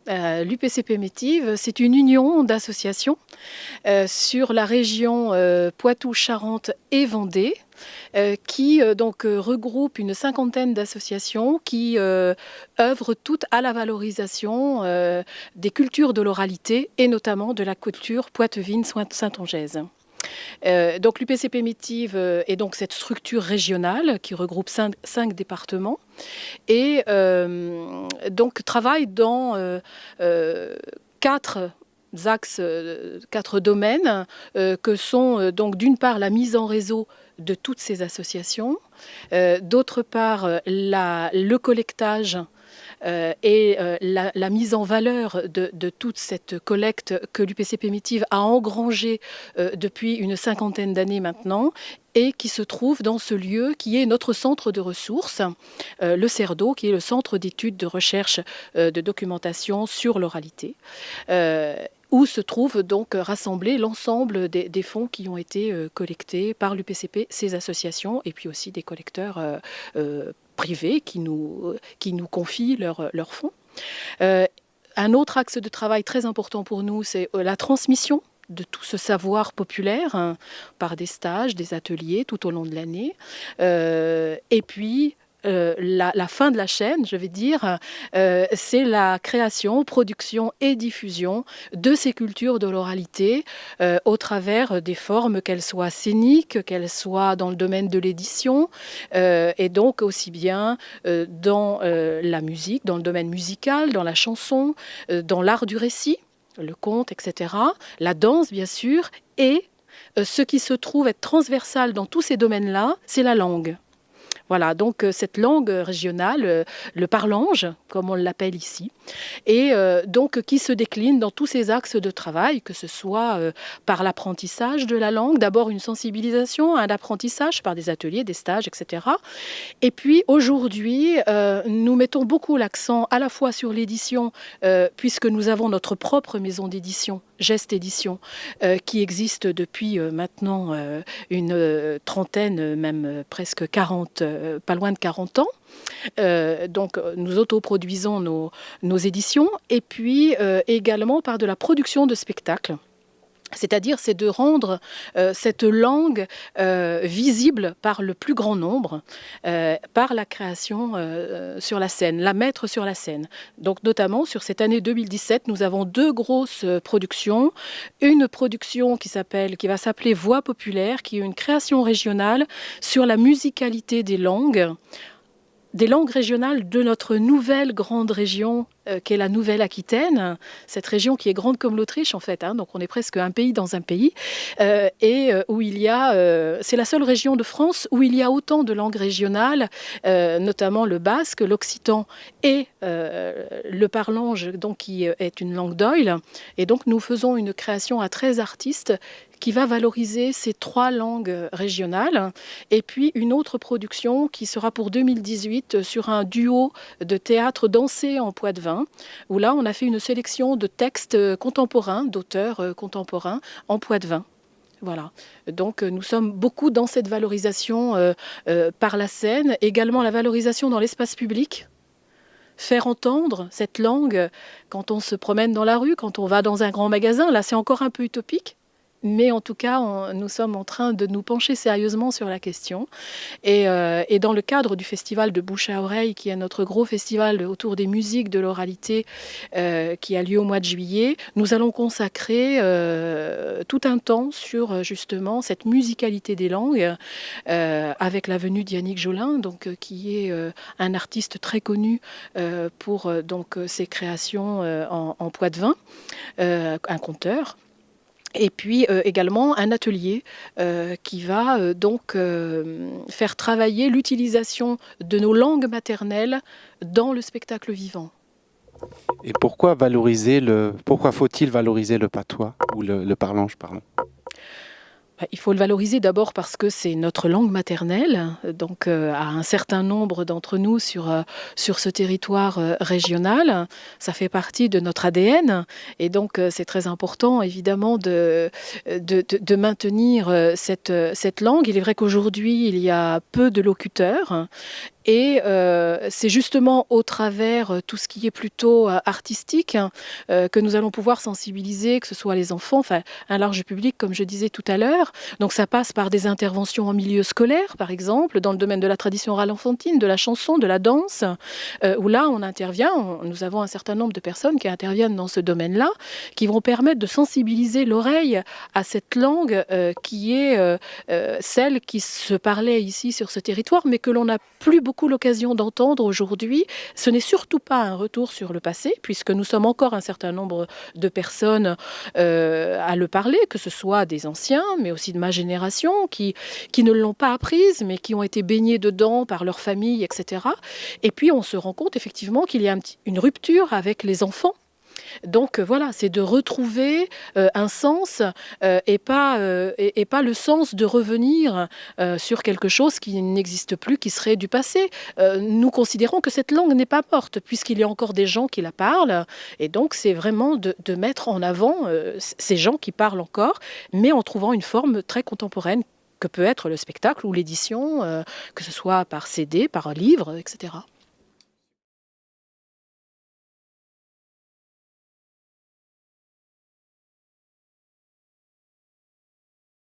L'UPCP Métive, c'est une union d'associations sur la région Poitou-Charentes et Vendée qui regroupe une cinquantaine d'associations qui œuvrent toutes à la valorisation des cultures de l'oralité et notamment de la culture poitevine saintongeaise. Donc l'UPCP Métive est donc cette structure régionale qui regroupe cinq départements et donc travaille dans quatre axes, quatre domaines que sont donc d'une part la mise en réseau de toutes ces associations, d'autre part le collectage et la mise en valeur de toute cette collecte que l'UPCP Métive a engrangée depuis une cinquantaine d'années maintenant et qui se trouve dans ce lieu qui est notre centre de ressources, le CERDO, qui est le centre d'études, de recherche, de documentation sur l'oralité, où se trouve donc rassemblé l'ensemble des fonds qui ont été collectés par l'UPCP, ses associations, et puis aussi des collecteurs privés qui nous confient leurs fonds. Un autre axe de travail très important pour nous, c'est la transmission de tout ce savoir populaire par des stages, des ateliers tout au long de l'année. Et puis, la fin de la chaîne, je vais dire, c'est la création, production et diffusion de ces cultures de l'oralité au travers des formes, qu'elles soient scéniques, qu'elles soient dans le domaine de l'édition, et donc aussi bien dans la musique, dans le domaine musical, dans la chanson, dans l'art du récit, le conte, etc., la danse, bien sûr, et ce qui se trouve être transversal dans tous ces domaines-là, c'est la langue. Voilà, donc cette langue régionale, le parlange, comme on l'appelle ici, et donc qui se décline dans tous ces axes de travail, que ce soit par l'apprentissage de la langue, d'abord une sensibilisation, un apprentissage par des ateliers, des stages, etc. Et puis aujourd'hui, nous mettons beaucoup l'accent à la fois sur l'édition, puisque nous avons notre propre maison d'édition, Geste Édition, qui existe depuis maintenant une trentaine, même presque 40, pas loin de 40 ans. Donc nous autoproduisons nos éditions et puis également par de la production de spectacles. C'est-à-dire, c'est de rendre cette langue visible par le plus grand nombre, par la création sur la scène, la mettre sur la scène. Donc, notamment, sur cette année 2017, nous avons deux grosses productions. Une production qui va s'appeler Voix populaire, qui est une création régionale sur la musicalité des langues régionales de notre nouvelle grande région qu'est la Nouvelle-Aquitaine, cette région qui est grande comme l'Autriche en fait, donc on est presque un pays dans un pays, et où il y a, c'est la seule région de France où il y a autant de langues régionales, notamment le basque, l'occitan et le parlange, donc qui est une langue d'oïl, et donc nous faisons une création à 13 artistes qui va valoriser ces trois langues régionales. Et puis une autre production qui sera pour 2018 sur un duo de théâtre dansé en Poitevin, où là on a fait une sélection de textes contemporains, d'auteurs contemporains en Poitevin. Voilà. Donc nous sommes beaucoup dans cette valorisation par la scène, également la valorisation dans l'espace public. Faire entendre cette langue quand on se promène dans la rue, quand on va dans un grand magasin, là c'est encore un peu utopique. Mais en tout cas, nous sommes en train de nous pencher sérieusement sur la question. Et dans le cadre du festival de Bouche à Oreille, qui est notre gros festival autour des musiques de l'oralité, qui a lieu au mois de juillet, nous allons consacrer tout un temps sur justement cette musicalité des langues, avec la venue d'Yannick Jolin, donc, qui est un artiste très connu pour ses créations en Poitevin, un conteur. Et puis également un atelier qui va faire travailler l'utilisation de nos langues maternelles dans le spectacle vivant. Et pourquoi faut-il valoriser le patois ou le parlange, pardon ? Il faut le valoriser d'abord parce que c'est notre langue maternelle, donc à un certain nombre d'entre nous sur ce territoire régional. Ça fait partie de notre ADN et donc c'est très important évidemment de maintenir cette langue. Il est vrai qu'aujourd'hui il y a peu de locuteurs Et c'est justement au travers tout ce qui est plutôt artistique que nous allons pouvoir sensibiliser, que ce soit les enfants, enfin un large public, comme je disais tout à l'heure. Donc ça passe par des interventions en milieu scolaire, par exemple, dans le domaine de la tradition orale enfantine, de la chanson, de la danse, où là on intervient, nous avons un certain nombre de personnes qui interviennent dans ce domaine-là, qui vont permettre de sensibiliser l'oreille à cette langue qui est celle qui se parlait ici sur ce territoire, mais que l'on n'a plus beaucoup l'occasion d'entendre aujourd'hui. Ce n'est surtout pas un retour sur le passé, puisque nous sommes encore un certain nombre de personnes à le parler, que ce soit des anciens, mais aussi de ma génération, qui ne l'ont pas apprise, mais qui ont été baignés dedans par leur famille, etc. Et puis on se rend compte effectivement qu'il y a une rupture avec les enfants. Donc voilà, c'est de retrouver un sens et pas le sens de revenir sur quelque chose qui n'existe plus, qui serait du passé. Nous considérons que cette langue n'est pas morte, puisqu'il y a encore des gens qui la parlent. Et donc c'est vraiment de mettre en avant ces gens qui parlent encore, mais en trouvant une forme très contemporaine que peut être le spectacle ou l'édition, que ce soit par CD, par livre, etc.